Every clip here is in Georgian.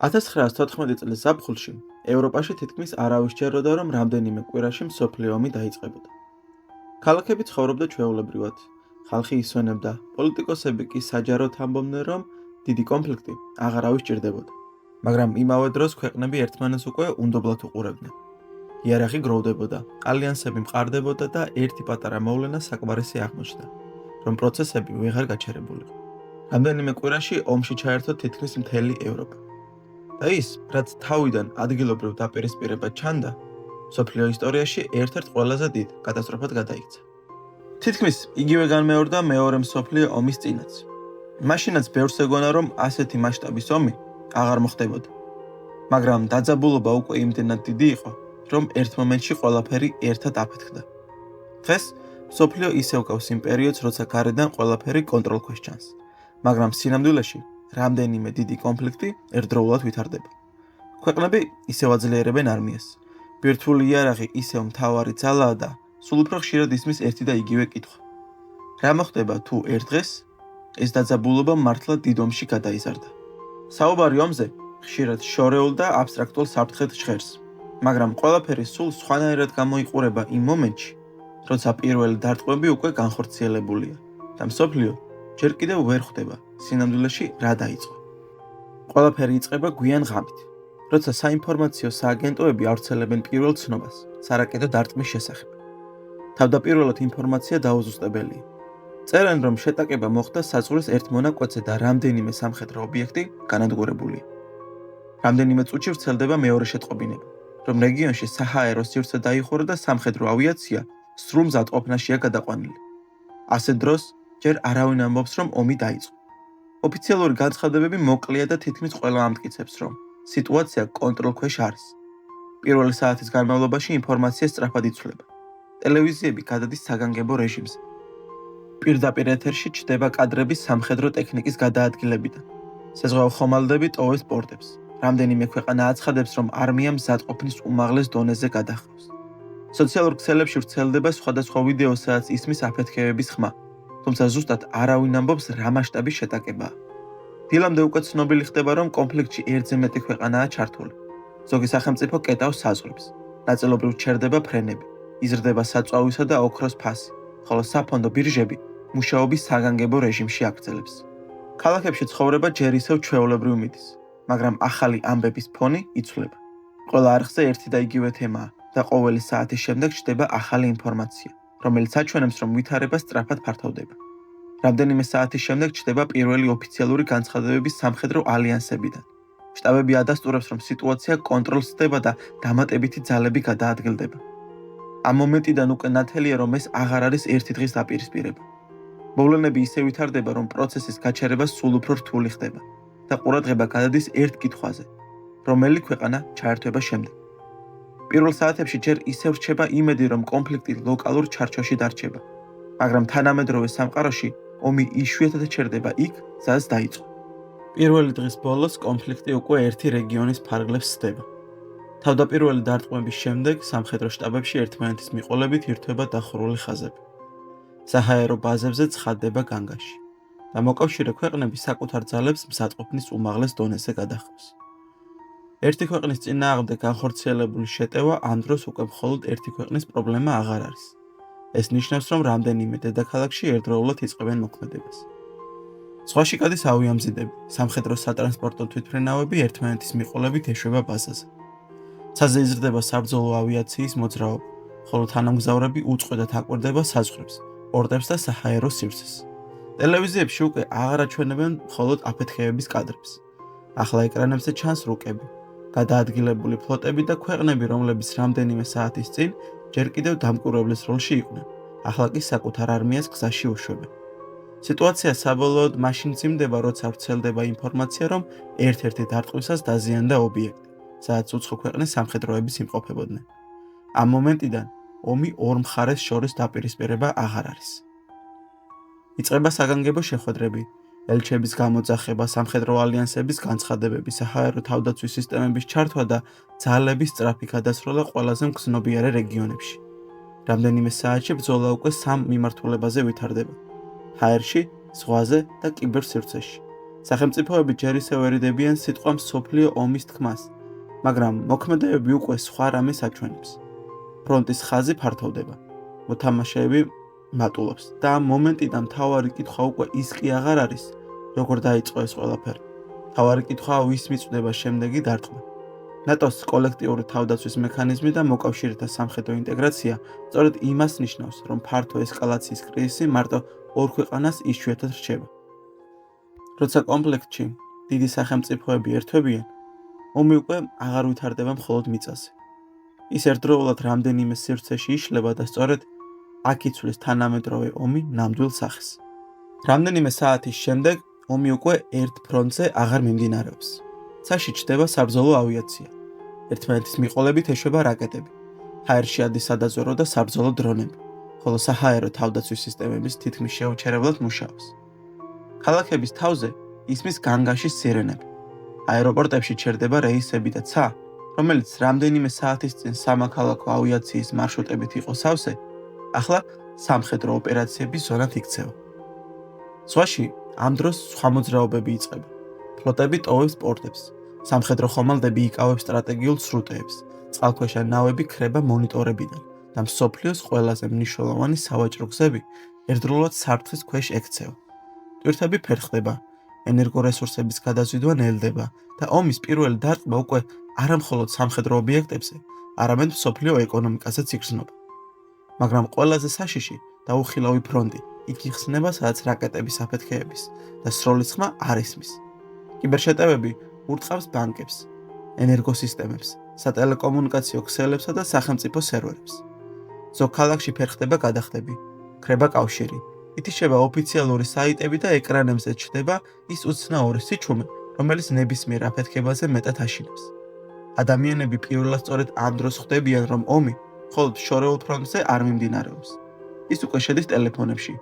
1914 წლის ზაფხულში ევროპაში თითქმის არავის სჯეროდა, რომ რამდენიმე კვირაში მსოფლიო ომი დაიწყებოდა. ქალაქები ცხოვრობდა ჩვეულებრივად, ხალხი ისვენებდა, პოლიტიკოსები კი საჯაროდ ამბობდნენ, რომ დიდი კონფლიქტი აღარავის ჭირდებოდა. მაგრამ იმავე დროს ქვეყნები ერთმანეთს უკვე უნდობლად უყურებდნენ. იარაღი გროვდებოდა, ალიანსები მყარდებოდა და ერთი პატარა მოვლენა საკმარისი აღმოჩნდა, რომ პროცესები ვეღარ გაჩერებულიყო. რამდენიმე კვირაში ომში ჩაერთო თითქმის მთელი ევროპა. და ის, რაც თავიდან ადგილობრივ დაპირისპირება ჩანდა, მსოფლიო ისტორიაში ერთ-ერთ ყველაზე დიდ კატასტროფად გადაიქცა. თითქმის იგივე განმეორდა მეორე მსოფლიო ომის წინაც. მაშინაც ბევრს ეგონა, რომ ასეთი მასშტაბის ომი აღარ მოხდებოდა. მაგრამ დაძაბულობა უკვე იმდენად დიდი იყო, რომ ერთ მომენტში ყველაფერი ერთად აფეთქდა. დღეს მსოფლიო ისევ გავს იმ პერიოდს, როცა გარედან ყველაფერი კონტროლქვეშ ჩანს, მაგრამ სინამდვილეში რამდენიმე დიდი კონფლიქტი ერთდროულად ვითარდება. ქვეყნები ისევ აძლიერებენ არმიას. ბირთვული იარაღი ისევ მთავარი ძალაა და სულ უფრო ხშირად ისმის ერთი და იგივე კითხვა. რა მოხდება თუ ერთ დღეს ეს დაძაბულობა მართლა დიდ ომში გადაიზარდა? საუბარი ომზე ხშირად შორეულ და აბსტრაქტულ საფრთხედ ჟღერს, მაგრამ ყველაფერი სულ სხვანაირად გამოიყურება იმ მომენტში, როცა პირველი დარტყმები უკვე განხორციელებულია და მსოფლიო ჯერ კიდევ ვერ ხვდება სინამდვილეში რა დაიწყო. ყველაფერი იწყება გვიან ღამით, როცა საინფორმაციო სააგენტოები ავრცელებენ პირველ ცნობას სარაკეტო დარტყმის შესახებ. თავდაპირველად ინფორმაცია დაუზუსტებელია. წერენ, რომ შეტაკება მოხდა საზღვრის ერთ მონაკვეთზე და რამდენიმე სამხედრო ობიექტი განადგურებულია. რამდენიმე წუთში ვრცელდება მეორე შეტყობინება, რომ რეგიონში საჰაერო სივრცე დაიხურა და სამხედრო ავიაცია სრულ მზადყოფნაშია გადაყვანილი. ასეთ დროს ჯერ არავინ ამბობს, რომ ომი დაიწყო. ოფიციალური განცხადებები მოკლეა და თითქმის ყველა ამტკიცებს, რომ სიტუაცია კონტროლქვეშ არის. პირველი საათის განმავლობაში ინფორმაცია სწრაფად იცვლება. ტელევიზიები გადადის საგანგებო რეჟიმზე. პირდაპირ ეთერში ჩნდება კადრები სამხედრო ტექნიკის გადაადგილებიდან. საზღვაო ხომალდები ტოვებს პორტებს. რამდენიმე ქვეყანა აცხადებს, რომ არმია მზადყოფნის უმაღლეს დონეზე გადახრავს. სოციალურ ქსელებში ვრცელდება სხვადასხვა ვიდეო, სადაც ისმის აფეთქებების ხმა, თუმცა ზუსტად არავინ ამბობს, რა მასშტაბის შეტაკებაა. დილამდე უკვე ცნობილი ხდება, რომ კონფლიქტში ერთზე მეტი ქვეყანაა ჩართული. ზოგი სახელმწიფო კეტავს საზღვრებს. ნაწილობრივ ჩერდება ფრენები, იზრდება საწვავისა და ოქროს ფასი, ხოლო საფონდო ბირჟები მუშაობის საგანგებო რეჟიმში აგრძელებს. ქალაქებში ცხოვრება ჯერ ისევ ჩვეულებრივ მიდის, მაგრამ ახალი ამბების ფონი იცვლება. ყველა არხზე ერთი და იგივე თემაა და ყოველი საათის შემდეგ ჩნდება ახალი ინფორმაცია, რომელიც აჩვენებს, რომ ვითარება სწრაფად ფართოვდება. რამდენიმე საათის შემდეგ ჩნდება პირველი ოფიციალური განცხადებები სამხედრო ალიანსებიდან. შტაბები ადასტურებს, რომ სიტუაცია კონტროლს ხდება და დამატებითი ძალები გადაადგილდება. ამ მომენტიდან უკვე ნათელია, რომ ეს აღარ არის ერთი დღის დაპირისპირება. მოვლენები ისე ვითარდება, რომ პროცესის გაჩერება სულ უფრო რთული ხდება და ყურადღება გადადის ერთ კითხვაზე, რომელი ქვეყანა ჩაერთვება შემდეგ. პირველ საათებში ჯერ ისევ რჩება იმედი, რომ კონფლიქტი ლოკალურ ჩარჩოში დარჩება, მაგრამ თანამედროვე სამყაროში ომი იშვიათად ჩერდება იქ, სადაც დაიწყო. პირველი დღის ბოლოს კონფლიქტი უკვე ერთი რეგიონის ფარგლებს სდება. თავდაპირველი დარტყმების შემდეგ სამხედრო შტაბებში ერთმანეთის მიყოლებით ირთვება დახურული ხაზები. საჰაერო ბაზებზე ცხადდება განგაში და მოკავშირე ქვეყნები საკუთარ ძალებს მზადყოფნის უმაღლეს დონეზე გადახრავს. ერთი ქვეყნის წინააღმდეგ განხორციელებული შეტევა ამ დროს უკვე მხოლოდ ერთი ქვეყნის პრობლემა აღარ არის. ეს ნიშნავს, რომ რამდენიმე დედაქალაქში ერთდროულად იწყებენ მოქმედებას. ზღვაში გადის ავიამზიდები, სამხედრო სატრანსპორტო თვითმფრინავები ერთმანეთის მიყოლებით ეშვება ბაზაზე. ცაზე იზრდება საბრძოლო ავიაციის მოძრაობა, ხოლო თანამგზავრები უწყვეტად აკვირდება საზღვრებს, პორტებს და საჰაერო სივრცეს. ტელევიზიებში უკვე აღარ აჩვენებენ მხოლოდ აფეთქებების კადრებს. ახლა ეკრანებზე ჩანს რუკები, გადაადგილებული ფლოტები და ქვეყნები, რომლებიც რამდენიმე საათის წინ ჯერ კიდევ დამკვირვებლის როლში იყვნენ, ახლა კი საკუთარ არმიას გზაში უშვებენ. სიტუაცია საბოლოოდ მაშინ მძიმდება, როცა ვრცელდება ინფორმაცია, რომ ერთ-ერთი დარტყმისას დაზიანდა ობიექტი, სადაც უცხო ქვეყნის სამხედროების იმყოფებოდნენ. ამ მომენტიდან ომი ორ მხარეს შორის დაპირისპირება აღარ არის. იწყება საგანგებო შეხვედრები, ელჩების გამოძახება, სამხედრო ალიანსების განცხადებები, საჰაერო თავდაცვის სისტემების ჩართვა და ძალების სწრაფი გადასროლა ყველაზე მგზნობიარე რეგიონებში. რამდენიმე საათში ბრძოლა უკვე სამ მიმართულებაზე ვითარდება: ჰაერში, ზღვაზე და კიბერსივრცეში. სახელმწიფოები ჯერ ისევ ერიდებიან სიტყვა მსოფლიო ომის თქმას, მაგრამ მოქმედებები უკვე სხვა რამეს აჩვენებს. ფრონტის ხაზი ფართოვდება, მოთამაშეები მატულობს და ამ მომენტიდან მთავარი კითხვა უკვე ის კი აღარ არის, როგორ დაიწყო ეს ყველაფერი. მთავარი კითხვაა ვის მიწვდება შემდეგი დარტყმა. ნატოს კოლექტიური თავდაცვის მექანიზმი და მოკავშირეთა სამხედრო ინტეგრაცია სწორედ იმას ნიშნავს, რომ ფართო ესკალაციის კრიზისი მარტო ორ ქვეყანას იშვიათად რჩება. როცა კომპლექტში დიდი სახელმწიფოები ერთვებიან, ომი უკვე აღარ ვითარდება მხოლოდ მიწაზე. ის ერთდროულად რამდენიმე სივრცეში იშლება და სწორედ აქ იცვლის თანამედროვე ომი ნამდვილ სახეს. რამდენიმე საათის შემდეგ ომი უკვე ერთ ფრონტზე აღარ მიმდინარეობს. ცაში ჩდება საბრძოლო ავიაცია. ერთმანეთის მიყოლებით ეშვება რაკეტები. ჰაერში ადის სადაზვერო და საბრძოლო დრონები, ხოლო საჰაერო თავდაცვის სისტემების თითქმის შეუჩერებლად მუშაობს. ქალაქების თავზე ისმის განგაშის სირენები. აეროპორტებში ჩერდება რეისები და ცა, რომელიც რამდენიმე საათის წინ სამოქალაქო ავიაციის მარშრუტებით იყო სავსე, ახლა სამხედრო ოპერაციების ზონად იქცევა. ზღვაში ამ დროს სხვა მოძრაობები იწყება. ფლოტები ტოვებს პორტებს, სამხედრო ხომალდები იკავებს სტრატეგიულ სრუტეებს, წყალქვეშა ნავები ქრება მონიტორებიდან და მსოფლიოს ყველაზე მნიშვნელოვანი სავაჭრო გზები ერთდროულად საფრთხის ქვეშ ექცევა. ტვირთები ფერხდება, ენერგორესურსების გადაზიდვა ნელდება და ომის პირველი დარტყმა უკვე არა მხოლოდ სამხედრო ობიექტებზე, არამედ მსოფლიო ეკონომიკასაც იგრძნობა. მაგრამ ყველაზე საშიში და უხილავი ფრონტი იქ იხსნება, სადაც რაკეტების აფეთქეების და სროლის ხმა არ ისმის. კიბერშეტევები ურტყავს ბანკებს, ენერგოსისტემებს, სატელეკომუნიკაციო ქსელებსა და სახელმწიფო სერვერებს. ზოგ ქალაქში ფერხდება გადახდები, ქრება კავშირი, ითიშება ოფიციალური საიტები და ეკრანებზე ჩნდება ის უცნაური სიჩუმე, რომელიც ნებისმიერ აფეთქებაზე მეტად აშინებს. ადამიანები პირველად სწორედ ამ დროს ხვდებიან, რომ ომი მხოლოდ შორეულ ფრონტზე არ მიმდინარეობს. ის უკვე შედის ტელეფონებში,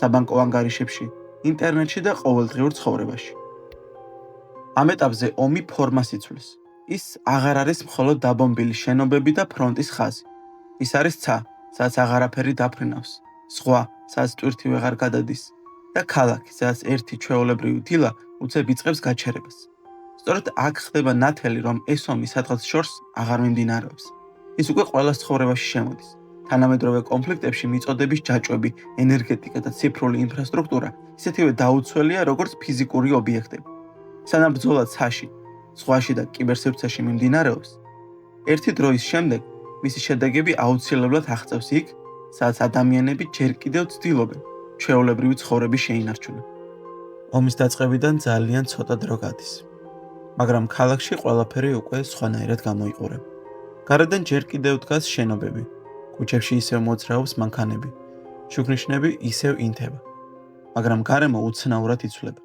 საბანკო ანგარიშებში, ინტერნეტში და ყოველდღიურ ცხოვრებაში. ამ ეტაპზე ომი ფორმას იცვლის. ის აღარ არის მხოლოდ დაბომბილი შენობები და ფრონტის ხაზი. ის არის ცა, სადაც აღარაფერი დაფრინავს, ზღვა, სადაც ტვირთი ვეღარ გადადის და ქალაქი, სადაც ერთი ჩვეულებრივი დილა უცებ იწყებს გაჩერებას. სწორედ აქ ხდება ნათელი, რომ ეს ომი სადღაც შორს აღარ მიმდინარეობს. ის უკვე ყველა ცხოვრებაში შემოდის. თანამედროვე კონფლიქტებში მიწოდების ჯაჭვები, ენერგეტიკა და ციფრული ინფრასტრუქტურა ისეთივე დაუცველია, როგორც ფიზიკური ობიექტები. სანამ ბრძოლა ცაში, ზღვაში და კიბერსივრცეში მიმდინარეობს, ერთი დროის შემდეგ მისი შედეგები აუცილებლად აღწევს იქ, სადაც ადამიანები ჯერ კიდევ ცდილობენ ჩვეულებრივი ცხოვრების შეინარჩუნა. ომის დაწყებიდან ძალიან ცოტა დრო გადის, მაგრამ ქალაქში ყველაფერი უკვე სხვანაირად გამოიყურება. გარედან ჯერ კიდევ დგას შენობები, ქუჩებში ისევ მოძრაობს მანქანები, შუქნიშნები ისევ ინთება, მაგრამ გარემო უცნაურად იცვლება.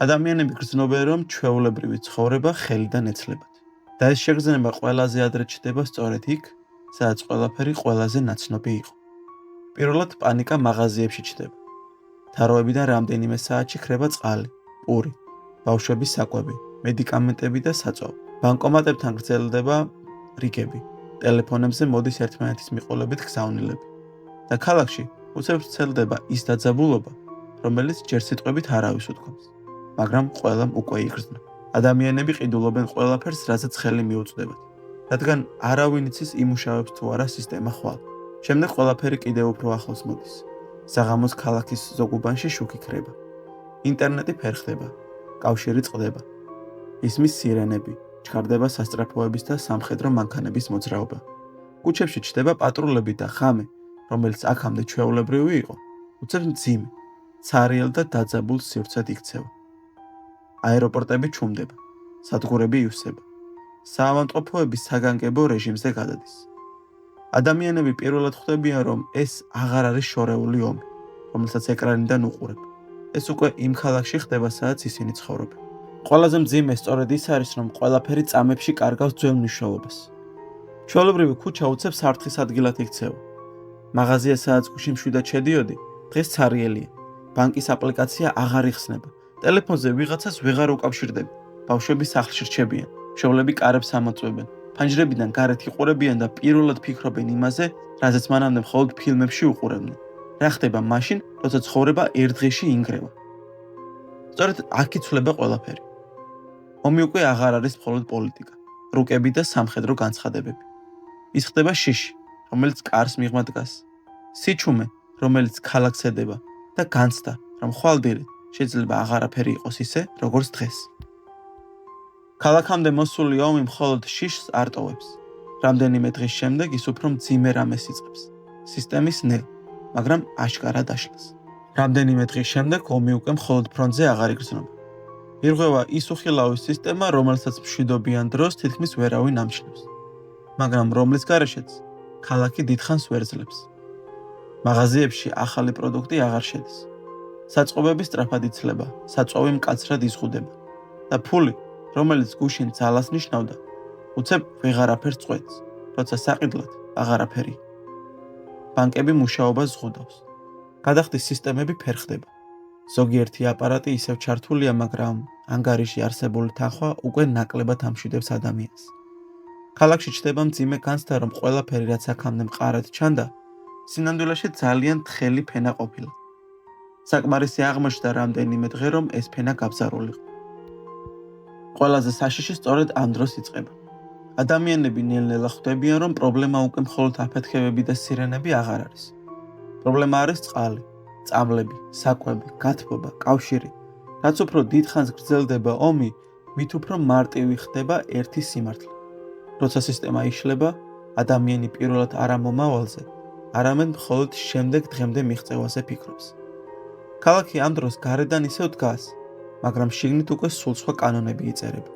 ადამიანები გრძნობენ, რომ ჩვეულებრივი ცხოვრება ხელიდან ეცლებათ. და ეს შეგრძნება ყველაზე ადრე ჩნდება სწორედ იქ, სადაც ყველაფერი ყველაზე ნაცნობი იყო. პირველად პანიკა მაღაზიებში ჩნდება. თაროებიდან რამდენიმე საათში ქრება წყალი, პური, ბავშვების საკვები, მედიკამენტები და საწვავი. ბანკომატებთან გრძელდება რიგები, ტელეფონებზე მოდის ერთმანეთის მიყოლებით გზავნილები. და ქალაქში უცებ ვრცელდება ის დაძაბულობა, რომელიც ჯერ სიტყვებით არავის უთქვამს, მაგრამ ყველამ უკვე იგრძნო. ადამიანები ყიდულობენ ყველაფერს, რასაც ხელი მიუწვდებათ, რადგან არავინ იცის იმუშავებს თუ არა სისტემა ხვალ. შემდეგ ყველაფერი კიდევ უფრო ახლოს მოდის. საღამოს ქალაქის ზოგ უბანში შუქი ქრება. ინტერნეტი ფერხდება, კავშირი წყდება. ისმის სირენები, ჩქარდება სასწრაფოების და სამხედრო მანქანების მოძრაობა. ქუჩებში ჩნდება პატრულები და ღამე, რომელიც აქამდე ჩვეულებრივი იყო, უცებ მძიმე, ცარიელ და დაძაბულ სივრცედ იქცევა. აეროპორტები ჩუმდება, სადგურები ივსება. საავადმყოფოები საგანგებო რეჟიმზე გადადის. ადამიანები პირველად ხვდებიან, რომ ეს აღარ არის შორეული ომი, რომელსაც ეკრანიდან უყურებ. ეს უკვე იმ ქალაქში ხდება, სადაც ისინი ცხოვრობენ. ყველაზე მძიმე სწორედ ის არის, რომ ყველაფერი წამებში კარგავს ძველ მნიშვნელობას. ჩვეულებრივი ქუჩა უცებ საფრთხის ადგილად იქცევა. მაღაზია, სადაც გუშინ მშვიდად შედიოდი, დღეს ცარიელია. ბანკის აპლიკაცია აღარ იხსნება. ტელეფონზე ვიღაცას ვეღარ უკავშირდები. ბავშვები სახლში რჩებიან, მშობლები კარებს ამოწმებენ. ფანჯრებიდან გარეთ იყურებიან და პირველად ფიქრობენ იმაზე, რაზეც მანამდე მხოლოდ ფილმებში უყურებდნენ. რა ხდება მაშინ, როცა ცხოვრება ერთ დღეში ინგრევა? სწორედ აქ იცვლება ყველაფერი. ომი უკვე აღარ არის მხოლოდ პოლიტიკა, რუკები და სამხედრო განცხადებები. ის ხდება შიში, რომელიც კარს მიღმა დგას. სიჩუმე, რომელიც ქალაქს ედება და განცდა, რომ ხვალდირით შეიძლება აღარაფერი იყოს ისე, როგორც დღეს. ქალაქამდე მოსული ომი მხოლოდ შიშს არ ტოვებს. რამდენიმე დღის შემდეგ ის უფრო მძიმე რამეს იწყებს. სისტემის ნელ, მაგრამ აშკარად აშლას. რამდენიმე დღის შემდეგ ომი უკვე მხოლოდ ფრონტზე აღარ იგრძნობა. ირღვევა ის უხილავი სისტემა, რომელსაც მშვიდობიან დროს თითქმის ვერავინ ამჩნევს. მაგრამ რომლის გარეშეც ქალაქი დიდხანს ვერ ძლებს. მაღაზიებში ახალი პროდუქტი აღარ შედის. საწყობები სწრაფად იცლება, საწვავი მკაცრად იზღუდება და ფული, რომელიც გუშინ ძალას ნიშნავდა, უცებ ვეღარაფერს წყვეტს, როცა საყიდლად აღარაფერი. ბანკები მუშაობას ზღუდავს. გადახდის სისტემები ფერხდება. ზოგიერთი აპარატი ისევ ჩართულია, მაგრამ ანგარიში არსებული თანხვა უკვე ნაკლებად ამშვიდებს ადამიანს. ქალაქში ჩნდება მძიმე განცდა, რომ ყველაფერი, რაც აქამდე მყარად ჩანდა, სინამდვილეში ძალიან თხელი ფენა ყოფილა. საკმარისი აღმოჩნდა რამდენიმე დღე, რომ ეს ფენა გაბზარულიყო. ყველაზე საშიში სწორედ ამ დროს იწყება. ადამიანები ნელ-ნელა ხვდებიან, რომ პრობლემა უკვე მხოლოდ აფეთქებები და სირენები აღარ არის. პრობლემა არის წყალი, წამლები, საკვები, გათბობა, კავშირი. რაც უფრო დიდხანს გრძელდება ომი, მით უფრო მარტივი ხდება ერთი სიმართლე. როცა სისტემა იშლება, ადამიანი პირველად არა მომავალზე, არამედ მხოლოდ შემდეგ დღემდე მიღწევაზე ფიქრობს. ქალაქი ამ დროს გარედან ისევ დგას, მაგრამ შიგნით უკვე სულ სხვა კანონები იწერება.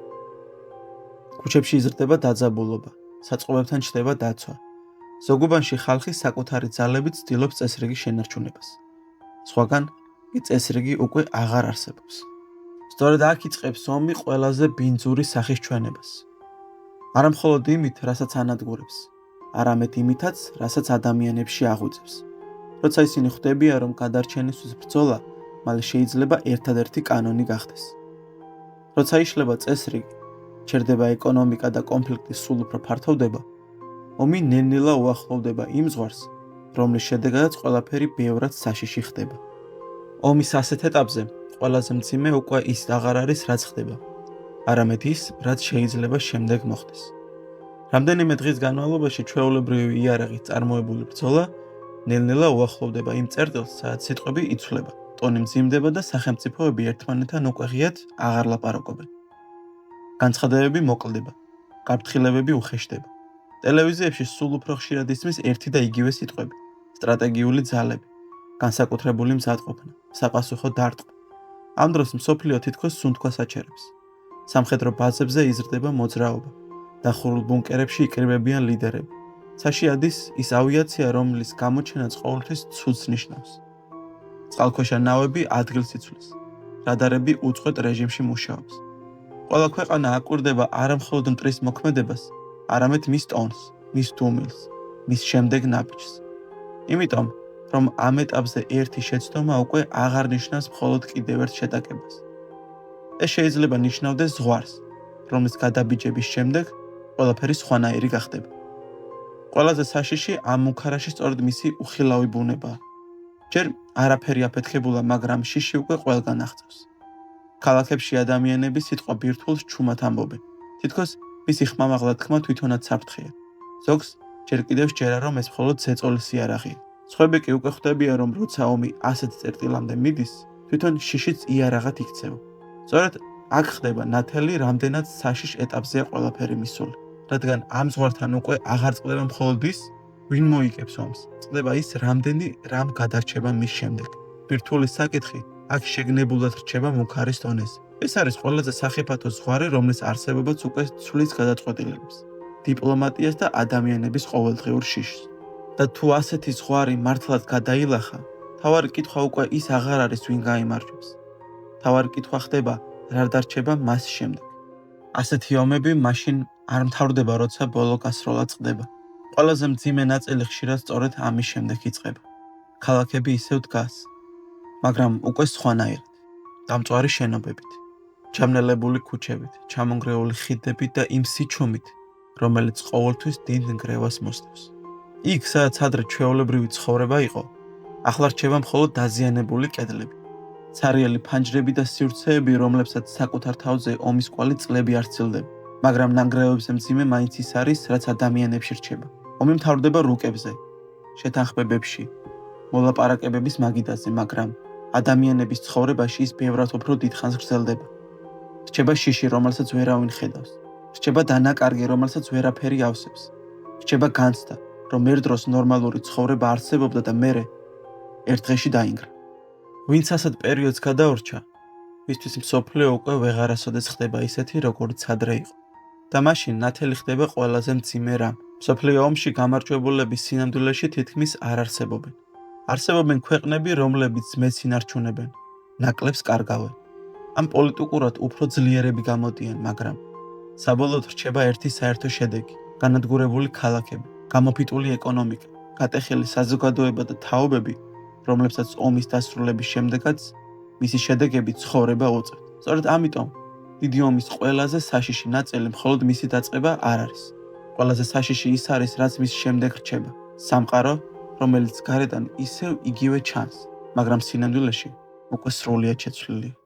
ქუჩებში იზრდება დაძაბულობა, საწყობებთან ჩნდება დაცვა. ზოგუბანში ხალხი საკუთარი ძალებით ცდილობს წესრიგის შენარჩუნებას. სხვაგან კი წესრიგი უკვე აღარ არსებობს. სწორედ აქ იწყებს ომი ყველაზე ბინძური სახის ჩვენებას. არა მხოლოდ იმით, რასაც ანადგურებს, არამედ იმითაც, რასაც ადამიანებში აღვიძებს. როცა ისინი ხვდებიან, რომ გადარჩენისთვის ბრძოლა, მალე შეიძლება ერთადერთი კანონი გახდეს. როცა იშლება წესრიგი, ჩერდება ეკონომიკა და კონფლიქტი სულ უფრო ფართოვდება, ომი ნელ-ნელა უახლოვდება იმ ზღვარს, რომლის შედეგადაც ყველაფერი ბევრად საშიში ხდება. ომის ასეთ ეტაპზე ყველაზე მძიმე უკვე ის აღარ არის, რაც ხდება, არამედ ის, რაც შეიძლება შემდეგ მოხდეს. რამდენიმე დღის განმავლობაში ჩვეულებრივი იარაღით წარმოებული ბრძოლა ნელ-ნელა უახლოვდება იმ წერტილს, სადაც სიტყვები იცვლება, ტონი მძიმდება და სახელმწიფოები ერთმანეთთან უკვე ღიად აღარ ლაპარაკობენ. განცხადებები მოკლდება, გაფრთხილებები უხეშდება. ტელევიზიებში სულ უფრო ხშირად ისმის ერთი და იგივე სიტყვები: სტრატეგიული ძალები, განსაკუთრებული მზადყოფნა, საპასუხო დარტყმა. ამ დროს მსოფლიო თითქოს სუნთქვას აჩერებს. სამხედრო ბაზებზე იზრდება მოძრაობა. დახურულ ბუნკერებში იკრიბებიან ლიდერები. ცაში ადის ის ავიაცია, რომლის გამოჩენაც ყოველთვის ცუდს ნიშნავს. წყალქვეშა ნავები ადგილს იცვლის. რადარები უწყვეტ რეჟიმში მუშაობს. ყველა ქვეყანა აკვირდება არა მხოლოდ მტრის მოქმედებას, არამედ მის ტონს, მის დუმილს, მის შემდეგ ნაბიჯს. იმიტომ, რომ ამ ეტაპზე ერთი შეცდომა უკვე აღარ ნიშნავს მხოლოდ კიდევ ერთ შეტაკებას. ეს შეიძლება ნიშნავდეს ზღვარს, რომლის გადაბიჯების შემდეგ ყველაფერი სხვანაირი გახდება. ყველაზე საშიში ამ მუქარაში სწორედ მისი უხილავი ბუნებაა. ჯერ არაფერი აფეთქებულა, მაგრამ შიში უკვე ყველგან აღწევს. ქალაქებში ადამიანები სიტყვა ბირთვულს ჩუმად ამბობენ. თითქოს მისი ხმამაღლა თქმა თვითონაც საფრთხეა. ზოგს ჯერ კიდევ სჯერა, რომ ეს მხოლოდ ზეწოლის იარაღია. სხვები კი უკვე ხვდებიან, რომ როცა ომი ასეთ წერტილამდე მიდის, თვითონ შიშიც იარაღად იქცევა. სწორედ აქ ხდება ნათელი, რამდენად საშიშ ეტაპზეა ყველაფერი მისული. რადგან ამ ზღვართან უკვე აღარ წყდება მხოლოდ ის, ვინ მოიგებს ომს. წყდება ის, რამდენი რამ გადარჩება მის შემდეგ. ბირთვული საკითხი აქ შეგნებულად რჩება მუქარის დონეზე. ეს არის ყველაზე სახიფათო ზღვარი, რომლის არსებობაც უკვე ცვლის გადაწყვეტილებას, დიპლომატიას და ადამიანების ყოველდღიურ შიშს. და თუ ასეთი ზღვარი მართლაც გადაილახა, თავარი კითხვა უკვე ის აღარ არის, ვინ გაიმარჯვებს. თავარი კითხვა ხდება, რა დარჩება მას შემდეგ. ასეთი ომები მაშინ არ მთავრდება, როცა ბოლო გასროლა წყდება. ყველაზე მძიმე ნაწილი ხშირად სწორედ ამის შემდეგ იწყება. ქალაქები ისევ დგას, მაგრამ უკვე სხვანაირად, დამწვარი შენობებით, ჩამნელებული ქუჩებით, ჩამონგრეული ხიდებით და იმ სიჩუმით, რომელიც ყოველთვის დიდ ნგრევას მოსდევს. იქ, სადაც ადრე ჩვეულებრივი ცხოვრება იყო, ახლა რჩება მხოლოდ დაზიანებული კედლები, ცარიელი ფანჯრები და სივრცეები, რომლებსაც საკუთარ თავზე ომის კვალი წლები არ სცილდება, მაგრამ ნანგრევებზე მძიმე მაინც ის არის, რაც ადამიანებში რჩება. ომი მთავრდება რუკებზე, შეთანხმებებში, მოლაპარაკებების მაგიდაზე, მაგრამ ადამიანების ცხოვრებაში ის ბევრად უფრო დიდხანს გრძელდება. რჩება შიში, რომელსაც ვერავინ ხედავს. რჩება დანაკარგი, რომელსაც ვერაფერი ავსებს. რჩება განცდა, რომ ერთ დროს ნორმალური ცხოვრება არსებობდა და მერე ერთ დღეში დაინგრა. ვინც ასეთ პერიოდს გადაურჩა, მისთვის მსოფლიო უკვე ვეღარასოდეს ხდება ისეთი, როგორც ადრე იყო. და მაშინ ნათელი ხდება ყველაზე მძიმე რამ. მსოფლიო ომში გამარჯვებულების სინამდვილეში თითქმის არ არსებობენ. არსებობენ ქვეყნები, რომლებიც ძმებს ინარჩუნებენ, ნაკლებს კარგავენ. ამ პოლიტიკურად უფრო ძლიერები გამოდიან, მაგრამ საბოლოოდ რჩება ერთი საერთო შედეგი: განადგურებული ქალაქები, გამოფიტული ეკონომიკა, გატეხილი საზოგადოება და თაობები, რომლებსაც ომის დასრულების შემდეგაც მისი შედეგები ცხოვრება უწევთ. სწორედ ამიტომ დიდი ომის ყველაზე საშიში ნაწილი მხოლოდ მისი დაწყება არ არის. ყველაზე საშიში ის არის, რაც მის შემდეგ რჩება: სამყარო, რომელიც გარედან ისევ იგივე ჩანს, მაგრამ სინამდვილეში უკვე სრულიად შეცვლილია.